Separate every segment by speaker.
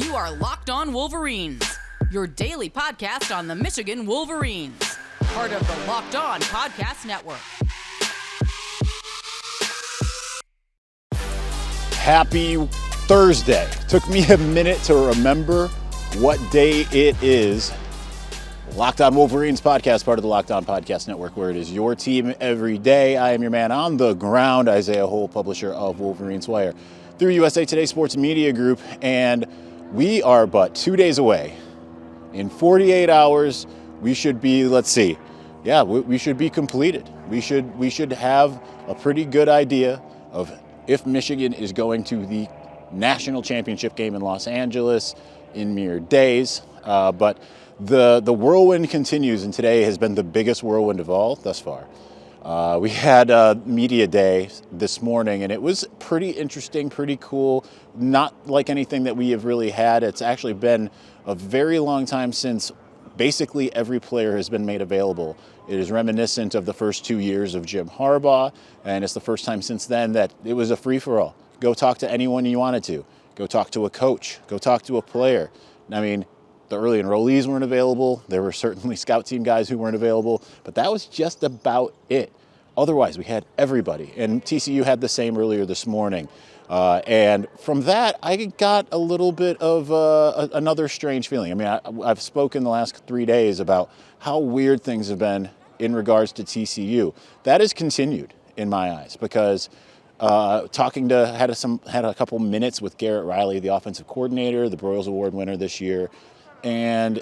Speaker 1: You are Locked On Wolverines, your daily podcast on the Michigan Wolverines, part of the Locked On Podcast Network.
Speaker 2: Happy Thursday. Took me a minute to remember what day it is. Locked On Wolverines podcast, part of the Locked On Podcast Network, where it is your team every day. I am your man on the ground, Isaiah Hole, publisher of Wolverines Wire through USA Today Sports Media Group, and we are but 2 days away. In 48 hours, we should be, we should be completed. We should have a pretty good idea of if Michigan is going to the national championship game in Los Angeles in mere days. But the whirlwind continues, and today has been the biggest whirlwind of all thus far. We had a media day this morning, and it was pretty interesting, pretty cool. Not like anything that we have really had. It's actually been a very long time since basically every player has been made available. It is reminiscent of the first 2 years of Jim Harbaugh, and it's the first time since then that it was a free-for-all. Go talk to anyone you wanted to. Go talk to a coach. Go talk to a player. I mean, the early enrollees weren't available. There were certainly scout team guys who weren't available, but that was just about it. Otherwise, we had everybody, and TCU had the same earlier this morning. And from that, I got a little bit of another strange feeling. I mean, I've spoken the last 3 days about how weird things have been in regards to TCU. That has continued in my eyes because had a couple minutes with Garrett Riley, the offensive coordinator, the Broyles Award winner this year, and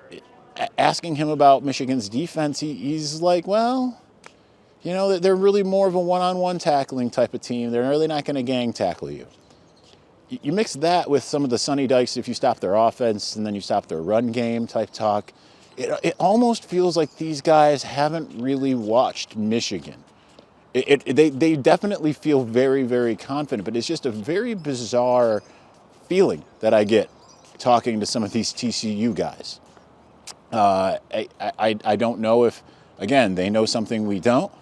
Speaker 2: asking him about Michigan's defense, he's like, well, you know, they're really more of a one-on-one tackling type of team. They're really not going to gang tackle you. You mix that with some of the Sonny Dykes, if you stop their offense and then you stop their run game type talk, it almost feels like these guys haven't really watched Michigan. They definitely feel very, very confident, but it's just a very bizarre feeling that I get talking to some of these TCU guys. I don't know if, again, they know something we don't,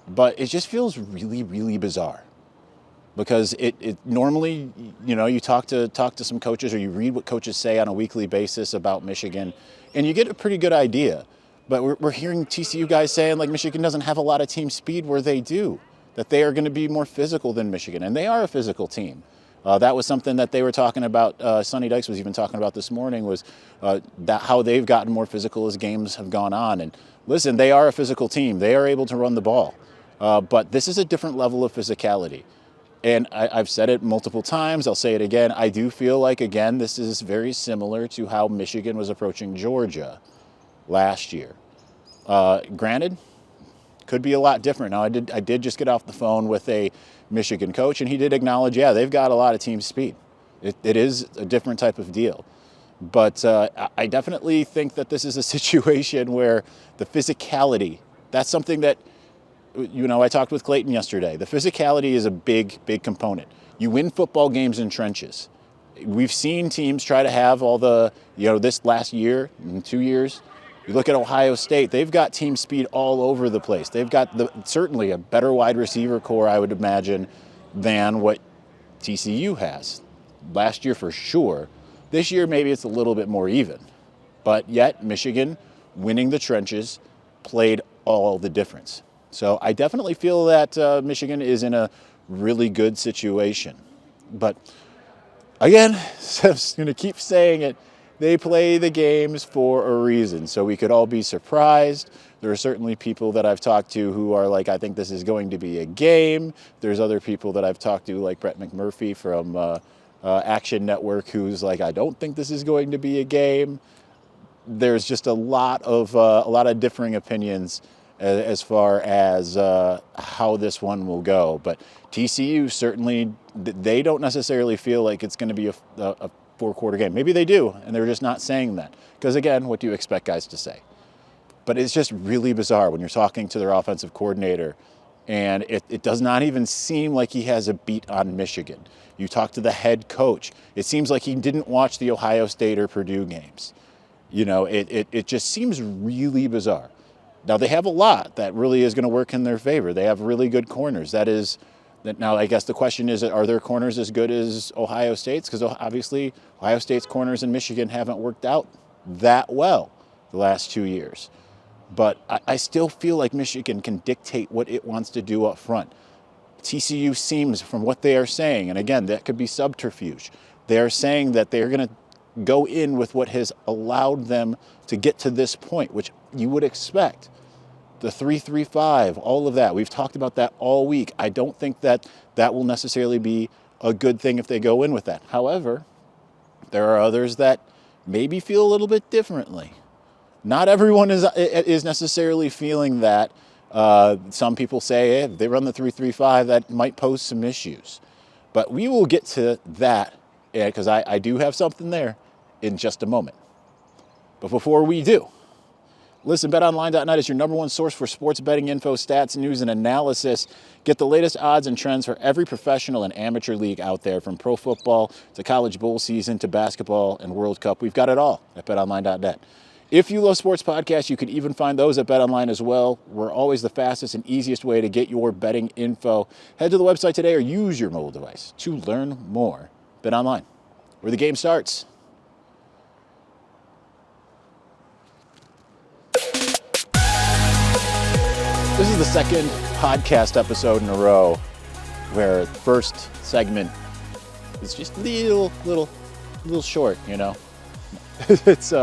Speaker 2: but it just feels really, really bizarre. Because it normally, you know, you talk to some coaches or you read what coaches say on a weekly basis about Michigan, and you get a pretty good idea. But we're hearing TCU guys saying, like, Michigan doesn't have a lot of team speed where they do, that they are going to be more physical than Michigan, and they are a physical team. That was something that they were talking about, Sonny Dykes was even talking about this morning, was that how they've gotten more physical as games have gone on. And listen, they are a physical team. They are able to run the ball. But this is a different level of physicality. And I've said it multiple times. I'll say it again. I do feel like, again, this is very similar to how Michigan was approaching Georgia last year. Granted, could be a lot different. Now, I did just get off the phone with a Michigan coach, and he did acknowledge, yeah, they've got a lot of team speed. It is a different type of deal. But I definitely think that this is a situation where the physicality, that's something that, you know, I talked with Clayton yesterday. The physicality is a big, big component. You win football games in trenches. We've seen teams try to have all the, you know, this last year, in 2 years. You look at Ohio State, they've got team speed all over the place. They've got certainly a better wide receiver core, I would imagine, than what TCU has. Last year for sure. This year maybe it's a little bit more even. But yet Michigan, winning the trenches, played all the difference. So I definitely feel that Michigan is in a really good situation. But again, I'm going to keep saying it, they play the games for a reason. So we could all be surprised. There are certainly people that I've talked to who are like, I think this is going to be a game. There's other people that I've talked to, like Brett McMurphy from Action Network, who's like, I don't think this is going to be a game. There's just a lot of differing opinions as far as how this one will go. But TCU certainly, they don't necessarily feel like it's going to be a four-quarter game. Maybe they do, and they're just not saying that. Because again, what do you expect guys to say? But it's just really bizarre when you're talking to their offensive coordinator, and it does not even seem like he has a beat on Michigan. You talk to the head coach, it seems like he didn't watch the Ohio State or Purdue games. You know, it just seems really bizarre. Now, they have a lot that really is going to work in their favor. They have really good corners. That is Now, I guess the question is, are their corners as good as Ohio State's? Because obviously, Ohio State's corners in Michigan haven't worked out that well the last 2 years. But I still feel like Michigan can dictate what it wants to do up front. TCU seems, from what they are saying, and again, that could be subterfuge, they are saying that they're going to go in with what has allowed them to get to this point, which you would expect. The 3-3-5, all of that. We've talked about that all week. I don't think that that will necessarily be a good thing if they go in with that. However, there are others that maybe feel a little bit differently. Not everyone is necessarily feeling that. Some people say, hey, if they run the 3-3-5, that might pose some issues. But we will get to that, because I do have something there in just a moment. But before we do, listen, BetOnline.net is your number one source for sports betting info, stats, news, and analysis. Get the latest odds and trends for every professional and amateur league out there, from pro football to college bowl season to basketball and World Cup. We've got it all at BetOnline.net. If you love sports podcasts, you can even find those at BetOnline as well. We're always the fastest and easiest way to get your betting info. Head to the website today or use your mobile device to learn more. BetOnline, where the game starts. This is the second podcast episode in a row where the first segment is just a little short, you know. It's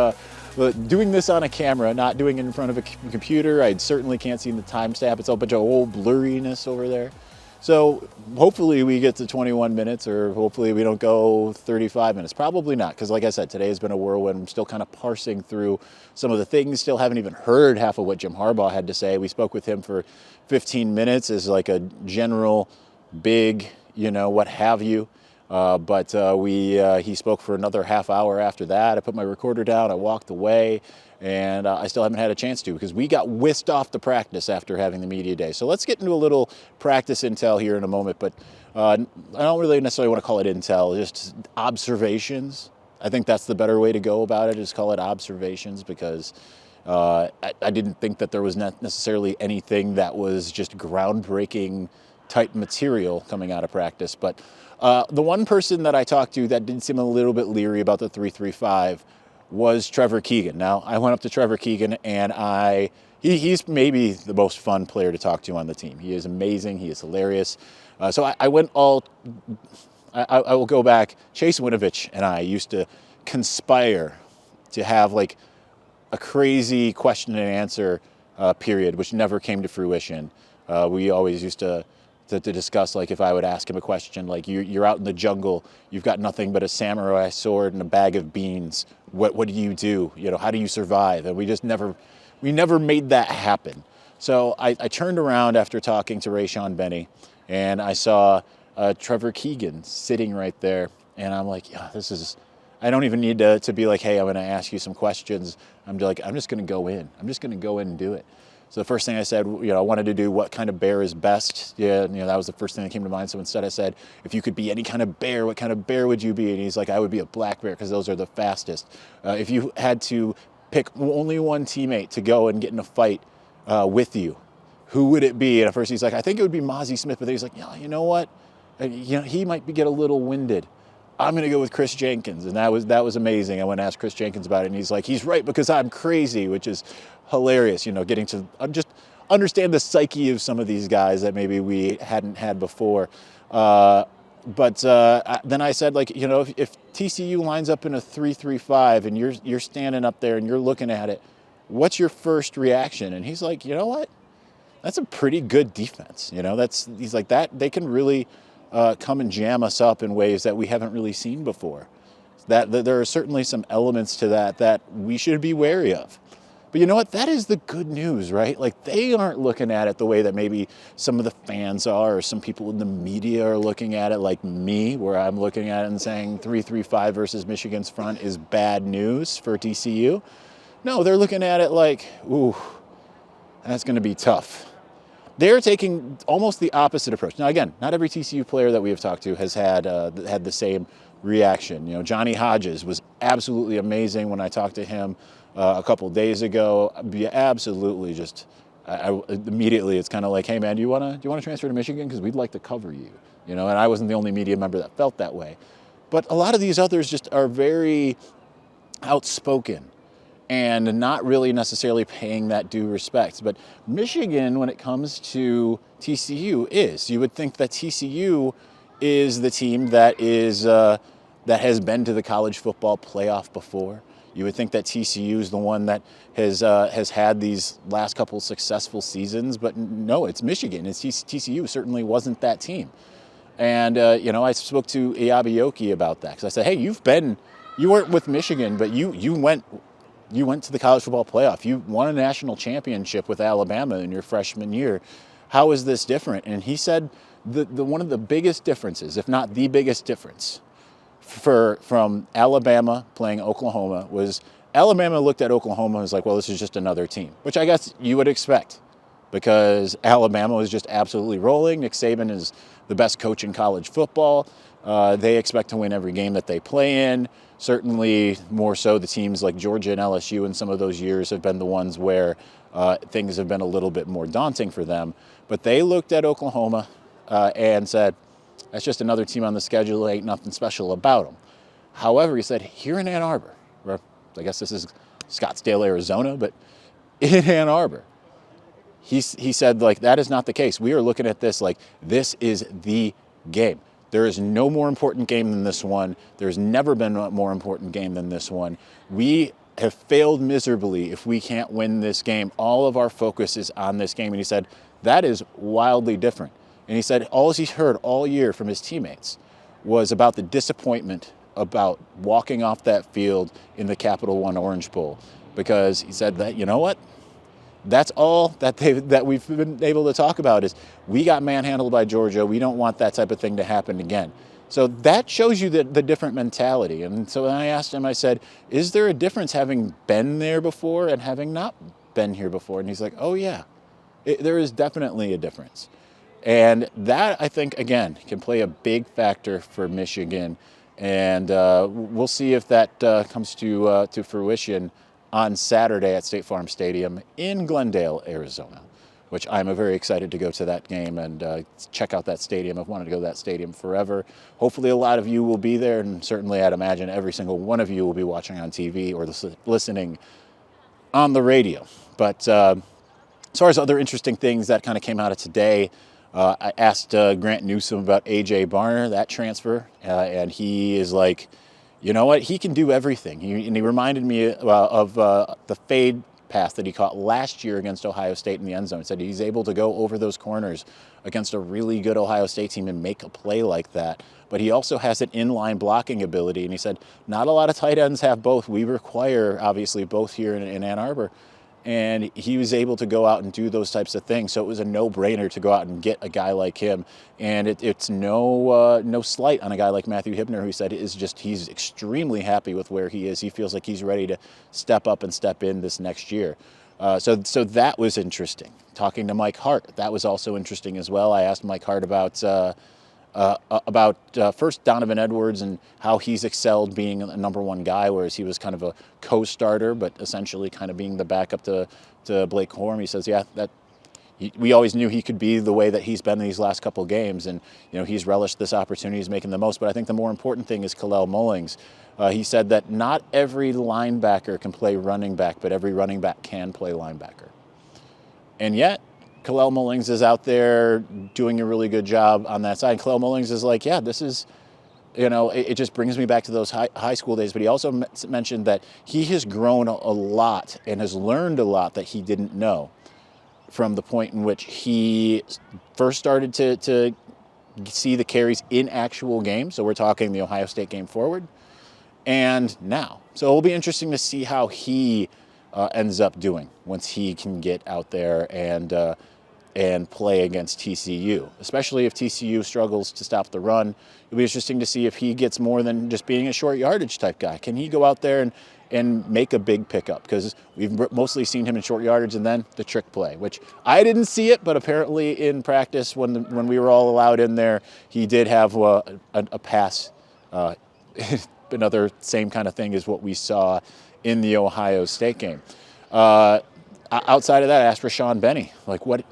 Speaker 2: doing this on a camera, not doing it in front of a computer. I certainly can't see the timestamp. It's a bunch of old blurriness over there. So hopefully we get to 21 minutes, or hopefully we don't go 35 minutes. Probably not, because like I said, today has been a whirlwind. I'm still kind of parsing through some of the things, still haven't even heard half of what Jim Harbaugh had to say. We spoke with him for 15 minutes as like a general big, what have you. But he spoke for another half hour after that. I put my recorder down, I walked away, and I still haven't had a chance to, because we got whisked off to practice after having the media day. So let's get into a little practice intel here in a moment, but I don't really necessarily want to call it intel, just observations. I think that's the better way to go about it, is call it observations, because I didn't think that there was not necessarily anything that was just groundbreaking type material coming out of practice. But the one person that I talked to that did seem a little bit leery about the 3-3-5 was Trevor Keegan. Now, I went up to Trevor Keegan, and he's maybe the most fun player to talk to on the team. He is amazing. He is hilarious. So I went I will go back. Chase Winovich and I used to conspire to have like a crazy question and answer period, which never came to fruition. We always used to discuss, like, if I would ask him a question, like, you're out in the jungle, you've got nothing but a samurai sword and a bag of beans. What do you do? How do you survive? And we never made that happen. So I turned around after talking to Rayshon Benny, and I saw Trevor Keegan sitting right there, and I'm like, yeah, I don't even need to be like, hey, I'm going to ask you some questions. I'm just going to go in. I'm just going to go in and do it. So the first thing I said, I wanted to do what kind of bear is best. Yeah, that was the first thing that came to mind. So instead I said, if you could be any kind of bear, what kind of bear would you be? And he's like, I would be a black bear, because those are the fastest. If you had to pick only one teammate to go and get in a fight with you, who would it be? And at first he's like, I think it would be Mozzie Smith. But then he's like, yeah, you know what? He might get a little winded. I'm going to go with Chris Jenkins. And that was amazing. I went and asked Chris Jenkins about it, and he's like, he's right, because I'm crazy, which is hilarious, getting to just understand the psyche of some of these guys that maybe we hadn't had before. But then I said, like, if TCU lines up in a 3-3-5 and you're standing up there and you're looking at it, what's your first reaction? And he's like, you know what? That's a pretty good defense. He's like, that they can really come and jam us up in ways that we haven't really seen before. That there are certainly some elements to that we should be wary of. But you know what? That is the good news, right? Like, they aren't looking at it the way that maybe some of the fans are, or some people in the media are looking at it, like me, where I'm looking at it and saying 3-3-5 versus Michigan's front is bad news for TCU. No, they're looking at it like, ooh, that's going to be tough. They're taking almost the opposite approach. Now, again, not every TCU player that we have talked to has had the same reaction. Johnny Hodges was absolutely amazing when I talked to him a couple days ago. Absolutely just immediately it's kind of like, hey man, do you want to transfer to Michigan, because we'd like to cover you, you know. And I wasn't the only media member that felt that way, but a lot of these others just are very outspoken and not really necessarily paying that due respect. But Michigan, when it comes to TCU, you would think that TCU is the team that has been to the college football playoff before. You would think that TCU is the one that has had these last couple successful seasons, but no, it's Michigan. TCU certainly wasn't that team. And I spoke to Iabiyoki about that, because I said, hey, you weren't with Michigan, but you went to the college football playoff. You won a national championship with Alabama in your freshman year. How is this different? And he said one of the biggest differences, if not the biggest difference, from Alabama playing Oklahoma, was Alabama looked at Oklahoma and was like, well, this is just another team, which I guess you would expect, because Alabama was just absolutely rolling. Nick Saban is the best coach in college football. They expect to win every game that they play in. Certainly more so the teams like Georgia and LSU in some of those years have been the ones where things have been a little bit more daunting for them. But they looked at Oklahoma and said, that's just another team on the schedule. Ain't nothing special about them. However, he said, here in Ann Arbor, or I guess this is Scottsdale, Arizona, but in Ann Arbor, he said, like, that is not the case. We are looking at this like this is the game. There is no more important game than this one. There's never been a more important game than this one. We have failed miserably if we can't win this game. All of our focus is on this game. And he said, that is wildly different. And he said all he's heard all year from his teammates was about the disappointment about walking off that field in the Capital One Orange Bowl, because he said that, you know what? That's all that we've been able to talk about is we got manhandled by Georgia. We don't want that type of thing to happen again. So that shows you the different mentality. And so when I asked him, I said, is there a difference having been there before and having not been here before? And he's like, oh yeah, there is definitely a difference. And that, I think, again, can play a big factor for Michigan. And we'll see if that comes to fruition on Saturday at State Farm Stadium in Glendale, Arizona, which I'm very excited to go to that game and check out that stadium. I've wanted to go to that stadium forever. Hopefully a lot of you will be there, and certainly I'd imagine every single one of you will be watching on TV or listening on the radio. But as far as other interesting things that kind of came out of today, I asked Grant Newsome about A.J. Barner, that transfer, and he is like, you know what? He can do everything. He reminded me of the fade pass that he caught last year against Ohio State in the end zone. He said he's able to go over those corners against a really good Ohio State team and make a play like that. But he also has an inline blocking ability. And he said not a lot of tight ends have both. We require, obviously, both here in Ann Arbor. And he was able to go out and do those types of things. So it was a no-brainer to go out and get a guy like him. And it's no slight on a guy like Matthew Hibner, who said he's extremely happy with where he is. He feels like he's ready to step up and step in this next year. So that was interesting. Talking to Mike Hart, that was also interesting as well. I asked Mike Hart about first Donovan Edwards and how he's excelled being a number one guy, whereas he was kind of a co-starter, but essentially kind of being the backup to Blake Corum. He says, yeah, we always knew he could be the way that he's been in these last couple games, and he's relished this opportunity, he's making the most. But I think the more important thing is Kalel Mullings. He said that not every linebacker can play running back, but every running back can play linebacker. And yet, Kalel Mullings is out there doing a really good job on that side. Kalel Mullings is like, yeah, this is, it just brings me back to those high school days. But he also mentioned that he has grown a lot and has learned a lot that he didn't know from the point in which he first started to see the carries in actual games. So we're talking the Ohio State game forward, and now. So it'll be interesting to see how he ends up doing once he can get out there and play against TCU, especially if TCU struggles to stop the run. It'll be interesting to see if he gets more than just being a short yardage type guy. Can he go out there and make a big pickup? Because we've mostly seen him in short yardage and then the trick play, which I didn't see it, but apparently in practice when we were all allowed in there, he did have a pass. Another same kind of thing as what we saw in the Ohio State game. outside of that, I asked Rashawn Benny, like, what,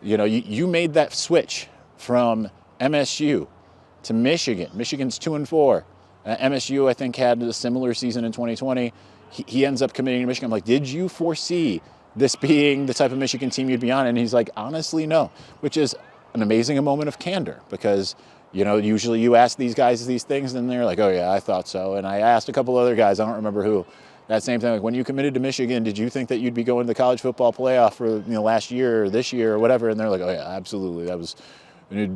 Speaker 2: you made that switch from MSU to Michigan. Michigan's 2-4. MSU, I think, had a similar season in 2020. He ends up committing to Michigan. I'm like, did you foresee this being the type of Michigan team you'd be on? And he's like, honestly, no, which is an amazing moment of candor, because usually you ask these guys these things and they're like, oh yeah, I thought so. And I asked a couple other guys, I don't remember who, that same thing, like, when you committed to Michigan, did you think that you'd be going to the college football playoff for last year or this year or whatever? And they're like, oh yeah, absolutely, that was,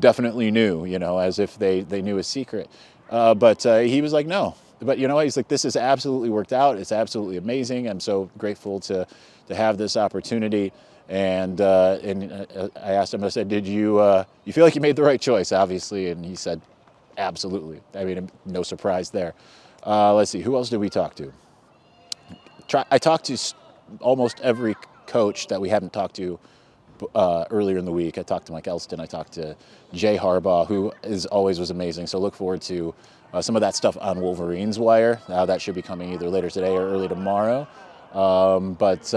Speaker 2: definitely knew, as if they knew a secret. But he was like, no. But he's like, this has absolutely worked out. It's absolutely amazing. I'm so grateful to have this opportunity. And I asked him, I said, did you feel like you made the right choice, obviously? And he said, absolutely. I mean, no surprise there. Let's see, who else did we talk to? I talked to almost every coach that we hadn't talked to earlier in the week. I talked to Mike Elston. I talked to Jay Harbaugh, who always was amazing. So look forward to some of that stuff on Wolverines Wire. That should be coming either later today or early tomorrow. But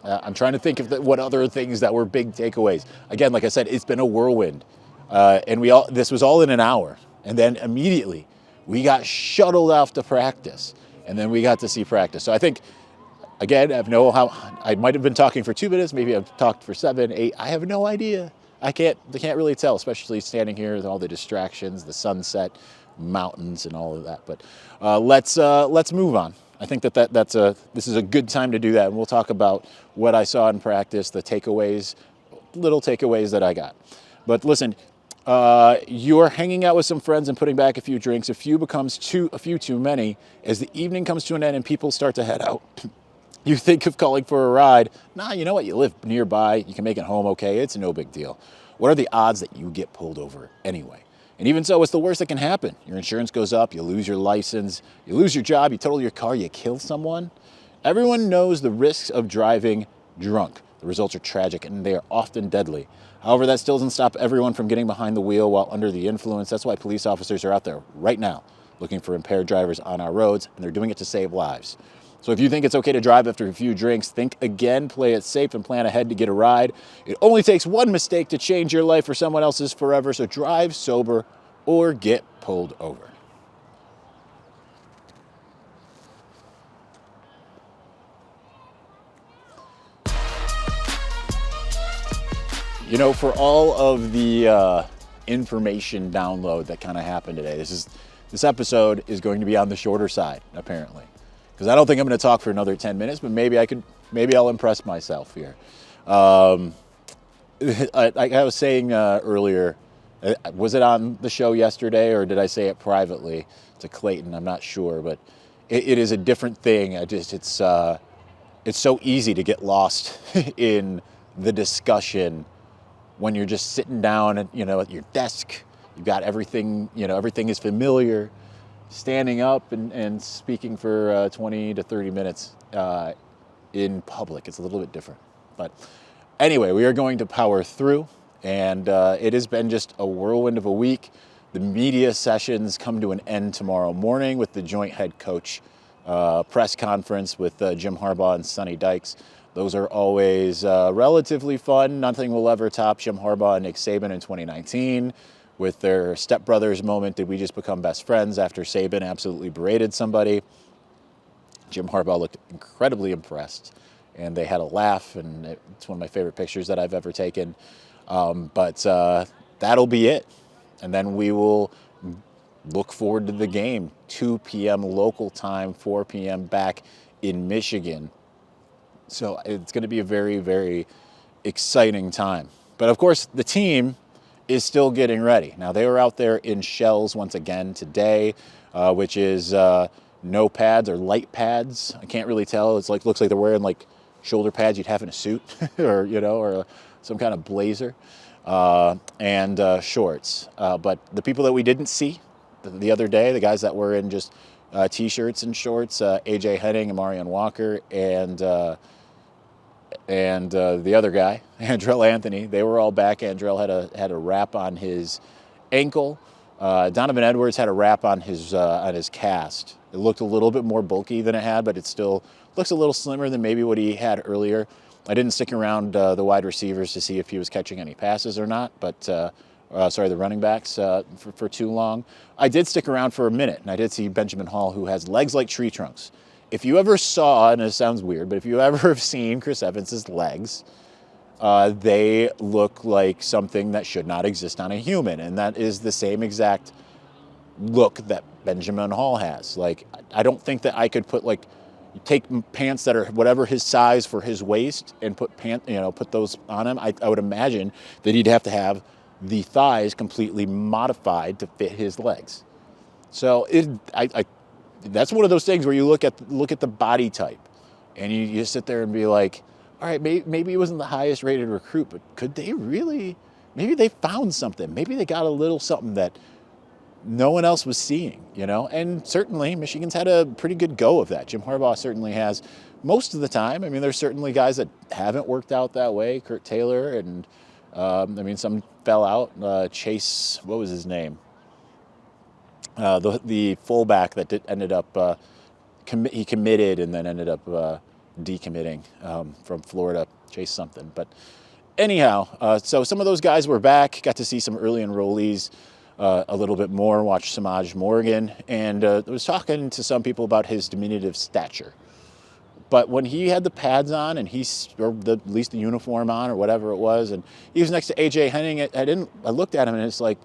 Speaker 2: I'm trying to think of what other things that were big takeaways. Again, like I said, it's been a whirlwind. And this was all in an hour. And then immediately we got shuttled off to practice. And then we got to see practice. So I think, again, I might have been talking for 2 minutes. Maybe I've talked for 7, 8. I have no idea. I can't really tell, especially standing here with all the distractions, the sunset, mountains, and all of that. But let's move on. I think this is a good time to do that, and we'll talk about what I saw in practice, the takeaways, little takeaways that I got. But listen, you're hanging out with some friends and putting back a few drinks. A few too many. As the evening comes to an end and people start to head out, you think of calling for a ride. Nah, you know what? You live nearby. You can make it home okay. It's no big deal. What are the odds that you get pulled over anyway? And even so, what's the worst that can happen? Your insurance goes up, you lose your license, you lose your job, you total your car, you kill someone. Everyone knows the risks of driving drunk. The results are tragic and they are often deadly. However, that still doesn't stop everyone from getting behind the wheel while under the influence. That's why police officers are out there right now looking for impaired drivers on our roads, and they're doing it to save lives. So if you think it's okay to drive after a few drinks, think again, play it safe, and plan ahead to get a ride. It only takes one mistake to change your life or someone else's forever, so drive sober or get pulled over. For all of the information download that kind of happened today, this episode is going to be on the shorter side, apparently. Because I don't think I'm going to talk for another 10 minutes, but maybe I'll impress myself here. I was saying earlier, was it on the show yesterday or did I say it privately to Clayton? I'm not sure, but it is a different thing. It's so easy to get lost in the discussion when you're just sitting down at your desk. You've got everything, everything is familiar. Standing up and speaking for 20 to 30 minutes in public, it's a little bit different. But anyway, we are going to power through, and it has been just a whirlwind of a week. The media sessions come to an end tomorrow morning with the joint head coach press conference with Jim Harbaugh and Sonny Dykes. Those are always relatively fun. Nothing will ever top Jim Harbaugh and Nick Saban in 2019. With their stepbrothers moment, did we just become best friends after Saban absolutely berated somebody? Jim Harbaugh looked incredibly impressed, and they had a laugh, and it's one of my favorite pictures that I've ever taken. But that'll be it. And then we will look forward to the game, 2 p.m. local time, 4 p.m. back in Michigan. So it's going to be a very, very exciting time. But of course, the team is still getting ready. Now, they were out there in shells once again today, which is no pads or light pads. I can't really tell. Looks like they're wearing like shoulder pads you'd have in a suit or some kind of blazer and shorts. But the people that we didn't see the other day, the guys that were in just T-shirts and shorts, AJ Henning and Marion Walker and the other guy, Andrell Anthony, they were all back. Andrell had a wrap on his ankle. Donovan Edwards had a wrap on his cast. It looked a little bit more bulky than it had, but it still looks a little slimmer than maybe what he had earlier. I didn't stick around the wide receivers to see if he was catching any passes or not, but the running backs for too long. I did stick around for a minute, and I did see Benjamin Hall, who has legs like tree trunks. If you ever saw, and it sounds weird, but if you ever have seen Chris Evans's legs, they look like something that should not exist on a human, and that is the same exact look that Benjamin Hall has. Like, I don't think that I could take pants that are whatever his size for his waist and put those on him. I would imagine that he'd have to have the thighs completely modified to fit his legs. So that's one of those things where you look at the body type, and you just sit there and be like, all right, maybe he wasn't the highest rated recruit, but could they really? Maybe they found something. Maybe they got a little something that no one else was seeing, And certainly Michigan's had a pretty good go of that. Jim Harbaugh certainly has most of the time. I mean, there's certainly guys that haven't worked out that way. Kurt Taylor and some fell out. Chase, what was his name? The fullback that ended up he committed and then ended up decommitting from Florida, Chase something. But anyhow, so some of those guys were back. Got to see some early enrollees a little bit more. Watched Samaj Morgan, and was talking to some people about his diminutive stature. But when he had the pads on and at least the uniform on or whatever it was, and he was next to AJ Henning, I looked at him and it's like,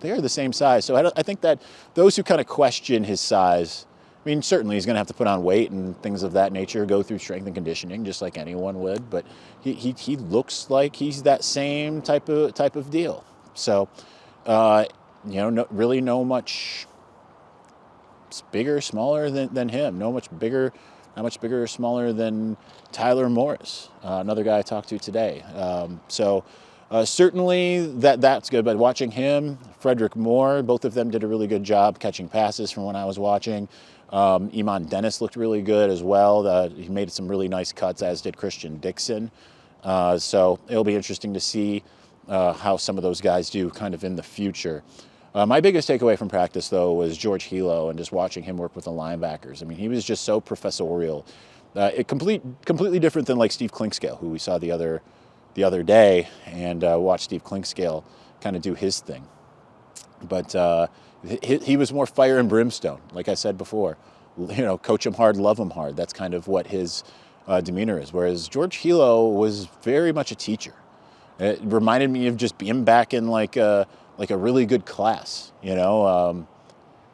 Speaker 2: they're the same size. So I think that those who kind of question his size, I mean, certainly he's going to have to put on weight and things of that nature, go through strength and conditioning just like anyone would. But he looks like he's that same type of deal. So, really no much bigger, smaller than him. Not much bigger or smaller than Tyler Morris, another guy I talked to today. Certainly that's good, but watching him, Frederick Moore, both of them did a really good job catching passes from when I was watching. Iman Dennis looked really good as well. He made some really nice cuts, as did Christian Dixon. So it'll be interesting to see how some of those guys do kind of in the future. My biggest takeaway from practice, though, was George Hilo and just watching him work with the linebackers. I mean, he was just so professorial. Completely different than like Steve Clinkscale, who we saw the other day, and watched Steve Clinkscale kind of do his thing. But he was more fire and brimstone, like I said before. Coach him hard, love him hard. That's kind of what his demeanor is. Whereas George Hilo was very much a teacher. It reminded me of just being back in like a really good class, and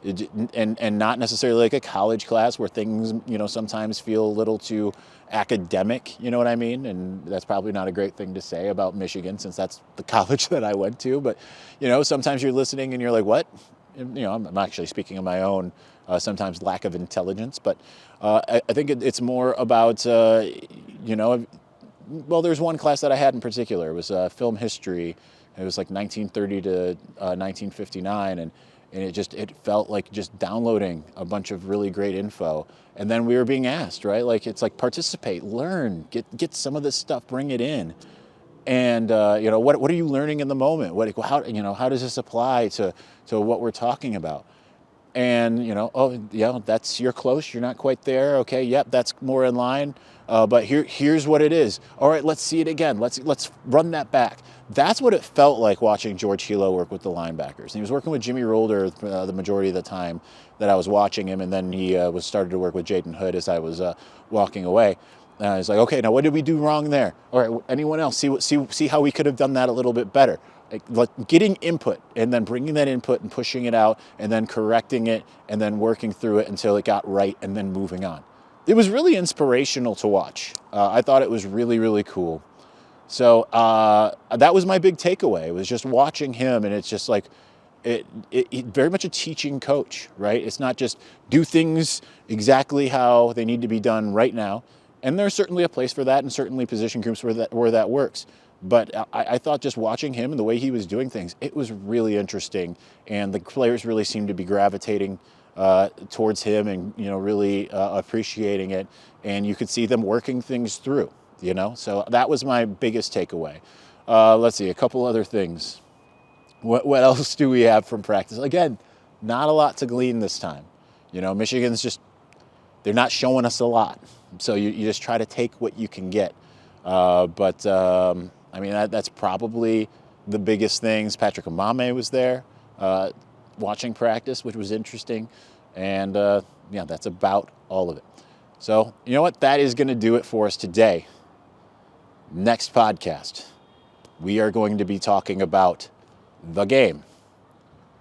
Speaker 2: not necessarily like a college class where things, sometimes feel a little too academic, you know what I mean? And that's probably not a great thing to say about Michigan, since that's the college that I went to. But, sometimes you're listening and you're like, what? I'm actually speaking of my own sometimes lack of intelligence. But I think it's more about, well, there's one class that I had in particular. It was film history. It was like 1930 to 1959, and it felt like just downloading a bunch of really great info. And then we were being asked, right? Like, it's like, participate, learn, get some of this stuff, bring it in. And what are you learning in the moment? How does this apply to what we're talking about? And you're close, you're not quite there. Okay, yep, that's more in line. But here's what it is. All right, let's see it again. Let's run that back. That's what it felt like watching George Hilo work with the linebackers. And he was working with Jimmy Rolder the majority of the time that I was watching him, and then he started to work with Jaden Hood as I was walking away. He's like, okay, now what did we do wrong there? All right, anyone else? See how we could have done that a little bit better. Like getting input and then bringing that input and pushing it out and then correcting it and then working through it until it got right and then moving on. It was really inspirational to watch. I thought it was really, really cool. So that was my big takeaway. It was just watching him, and it's just like, it very much a teaching coach, right? It's not just do things exactly how they need to be done right now. And there's certainly a place for that, and certainly position groups where that works. But I thought just watching him and the way he was doing things, it was really interesting. And the players really seemed to be gravitating towards him and, really appreciating it. And you could see them working things through, So that was my biggest takeaway. Let's see, a couple other things. What else do we have from practice? Again, not a lot to glean this time. Michigan's just, they're not showing us a lot. So you just try to take what you can get. That's probably the biggest things. Patrick Amame was there watching practice, which was interesting. And that's about all of it. So you know what? That is going to do it for us today. Next podcast, we are going to be talking about the game.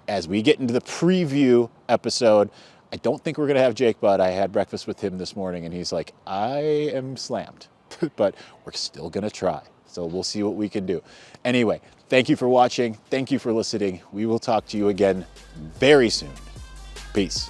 Speaker 2: As we get into the preview episode, I don't think we're going to have Jake Budd. I had breakfast with him this morning, and he's like, I am slammed. But we're still going to try. So we'll see what we can do. Anyway, thank you for watching. Thank you for listening. We will talk to you again very soon. Peace.